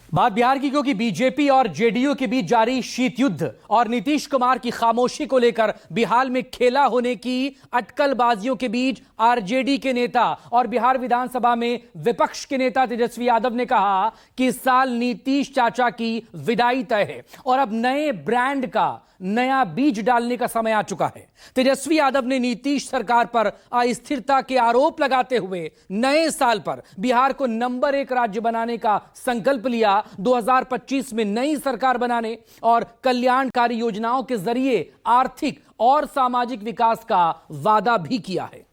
बात बिहार की, क्योंकि बीजेपी और जेडीयू के बीच जारी शीत युद्ध और नीतीश कुमार की खामोशी को लेकर बिहार में खेला होने की अटकलबाजियों के बीच आरजेडी के नेता और बिहार विधानसभा में विपक्ष के नेता तेजस्वी यादव ने कहा कि इस साल नीतीश चाचा की विदाई तय है और अब नए ब्रांड का नया बीज डालने का समय आ चुका है। तेजस्वी यादव ने नीतीश सरकार पर अस्थिरता के आरोप लगाते हुए नए साल पर बिहार को नंबर 1 राज्य बनाने का संकल्प लिया। 2025 में नई सरकार बनाने और कल्याणकारी योजनाओं के जरिए आर्थिक और सामाजिक विकास का वादा भी किया है।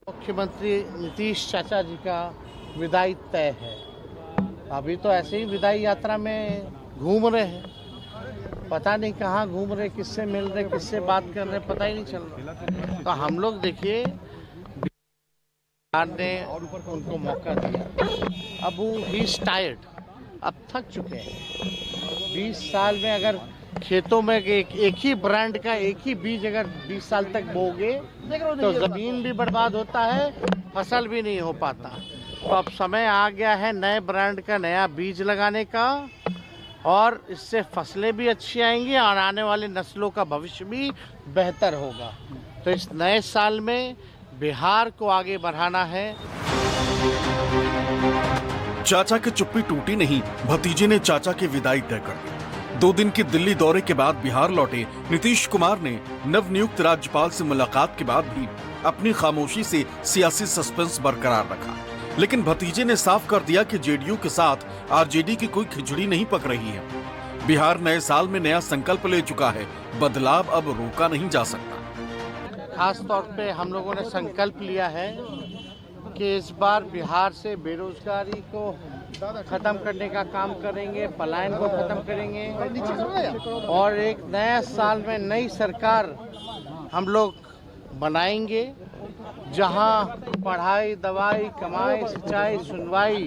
मुख्यमंत्री नीतीश चाचा जी का विदाई तय है। अभी तो ऐसे ही विदाई यात्रा में घूम रहे हैं, पता नहीं कहाँ घूम रहे, किससे मिल रहे, किससे बात कर रहे, पता ही नहीं चल रहा। तो हम लोग देखिए, बिहार ने उनको मौका दिया, अब वो ही टायर्ड, अब थक चुके हैं। 20 साल में अगर खेतों में एक ही ब्रांड का एक ही बीज अगर 20 साल तक बोगे तो जमीन भी बर्बाद होता है, फसल भी नहीं हो पाता। तो अब समय आ गया है नए ब्रांड का नया बीज लगाने का, और इससे फसलें भी अच्छी आएंगी और आने वाली नस्लों का भविष्य भी बेहतर होगा। तो इस नए साल में बिहार को आगे बढ़ाना है। चाचा की चुप्पी टूटी नहीं, भतीजे ने चाचा की विदाई तय कर दी। 2 दिन के दिल्ली दौरे के बाद बिहार लौटे नीतीश कुमार ने नवनियुक्त राज्यपाल से मुलाकात के बाद भी अपनी खामोशी से सियासी सस्पेंस बरकरार रखा। लेकिन भतीजे ने साफ कर दिया कि जेडीयू के साथ आरजेडी की कोई खिचड़ी नहीं पक रही है। बिहार नए साल में नया संकल्प ले चुका है, बदलाव अब रोका नहीं जा सकता। खास तौर पे हम लोगों ने संकल्प लिया है कि इस बार बिहार से बेरोजगारी को खत्म करने का काम करेंगे, पलायन को खत्म करेंगे, और एक नया साल में नई सरकार हम लोग बनाएंगे, जहां पढ़ाई, दवाई, कमाई, सिंचाई, सुनवाई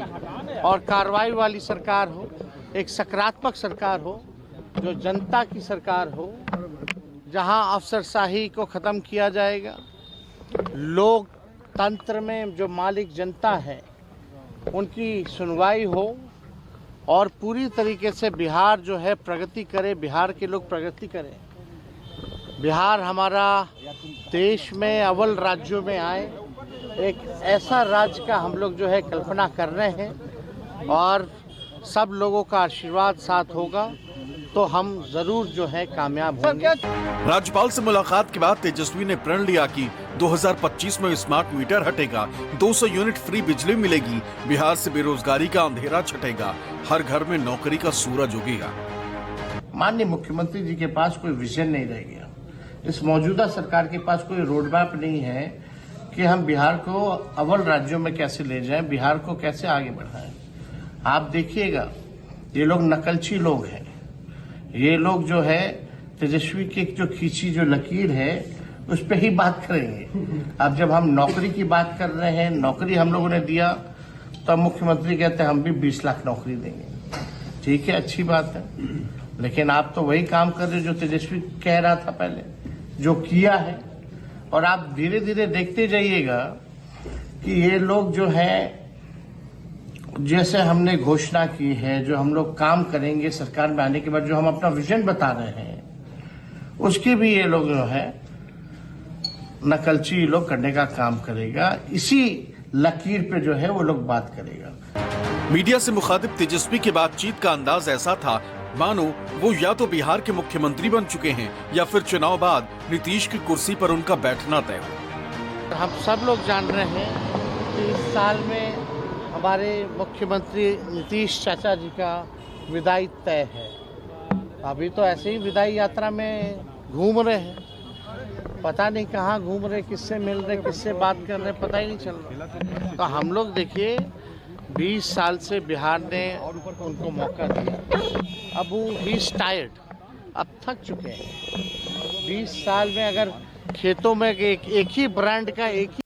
और कार्रवाई वाली सरकार हो, एक सकारात्मक सरकार हो, जो जनता की सरकार हो, जहां अफसरशाही को ख़त्म किया जाएगा, लोकतंत्र में जो मालिक जनता है उनकी सुनवाई हो, और पूरी तरीके से बिहार जो है प्रगति करे, बिहार के लोग प्रगति करें, बिहार हमारा देश में अव्वल राज्यों में आए। एक ऐसा राज्य का हम लोग जो है कल्पना कर रहे हैं, और सब लोगों का आशीर्वाद साथ होगा तो हम जरूर जो है कामयाब होंगे। राज्यपाल से मुलाकात के बाद तेजस्वी ने प्रण लिया कि 2025 में स्मार्ट मीटर हटेगा, 200 यूनिट फ्री बिजली मिलेगी, बिहार से बेरोजगारी का अंधेरा छटेगा, हर घर में नौकरी का सूरज उगेगा। माननीय मुख्यमंत्री जी के पास कोई विजन नहीं रह गया। इस मौजूदा सरकार के पास कोई रोड मैप नहीं है कि हम बिहार को अव्वल राज्यों में कैसे ले जाएं, बिहार को कैसे आगे बढ़ाएं। आप देखिएगा, ये लोग नकलची लोग हैं। ये लोग जो है तेजस्वी की जो खींची जो लकीर है उस पे ही बात करेंगे। अब जब हम नौकरी की बात कर रहे हैं, नौकरी हम लोगों ने दिया, तो मुख्यमंत्री कहते हैं हम भी 20 लाख नौकरी देंगे। ठीक है, अच्छी बात है, लेकिन आप तो वही काम कर रहे हो जो तेजस्वी कह रहा था पहले, जो किया है। और आप धीरे धीरे देखते जाइएगा कि ये लोग जो है, जैसे हमने घोषणा की है, जो हम लोग काम करेंगे सरकार में आने के बाद, जो हम अपना विजन बता रहे हैं, उसके भी ये लोग जो है नकलची लोग करने का काम करेगा। इसी लकीर पे जो है वो लोग बात करेगा। मीडिया से मुखातिब तेजस्वी की बातचीत का अंदाज ऐसा था मानो वो या तो बिहार के मुख्यमंत्री बन चुके हैं या फिर चुनाव बाद नीतीश की कुर्सी पर उनका बैठना तय हो। हम सब लोग जान रहे हैं कि इस साल में हमारे मुख्यमंत्री नीतीश चाचा जी का विदाई तय है। अभी तो ऐसे ही विदाई यात्रा में घूम रहे हैं, पता नहीं कहाँ घूम रहे, किससे मिल रहे, किससे बात कर रहे, पता ही नहीं चल रहा। तो हम लोग देखिए, 20 साल से बिहार ने उनको मौका दिया, अब वो ही टायर्ड, अब थक चुके हैं। 20 साल में अगर खेतों में एक ही ब्रांड का एक ही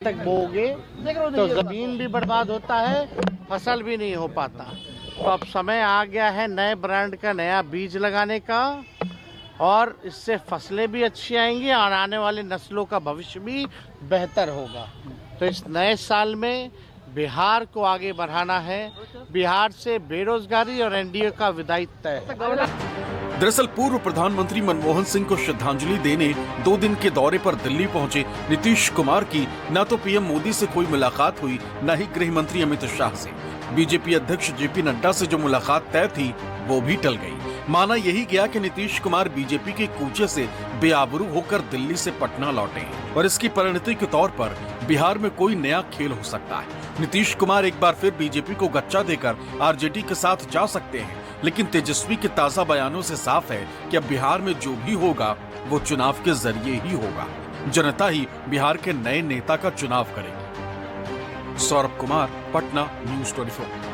तक बोगे तो जमीन भी बर्बाद होता है, फसल भी नहीं हो पाता। तो अब समय आ गया है नए ब्रांड का नया बीज लगाने का, और इससे फसलें भी अच्छी आएंगी और आने वाली नस्लों का भविष्य भी बेहतर होगा। तो इस नए साल में बिहार को आगे बढ़ाना है। बिहार से बेरोजगारी और एनडीए का विदाई तय है। दरअसल पूर्व प्रधानमंत्री मनमोहन सिंह को श्रद्धांजलि देने 2 दिन के दौरे पर दिल्ली पहुंचे नीतीश कुमार की न तो पीएम मोदी से कोई मुलाकात हुई, न ही गृह मंत्री अमित शाह से। बीजेपी अध्यक्ष जेपी नड्डा से जो मुलाकात तय थी वो भी टल गई। माना यही गया कि नीतीश कुमार बीजेपी के कूचे से बेआबरू होकर दिल्ली से पटना लौटे और इसकी परिणति के तौर पर बिहार में कोई नया खेल हो सकता है। नीतीश कुमार एक बार फिर बीजेपी को गच्चा देकर आरजेडी के साथ जा सकते हैं, लेकिन तेजस्वी के ताजा बयानों से साफ है कि अब बिहार में जो भी होगा वो चुनाव के जरिए ही होगा। जनता ही बिहार के नए नेता का चुनाव करेगी। सौरभ कुमार, पटना, न्यूज़ 24।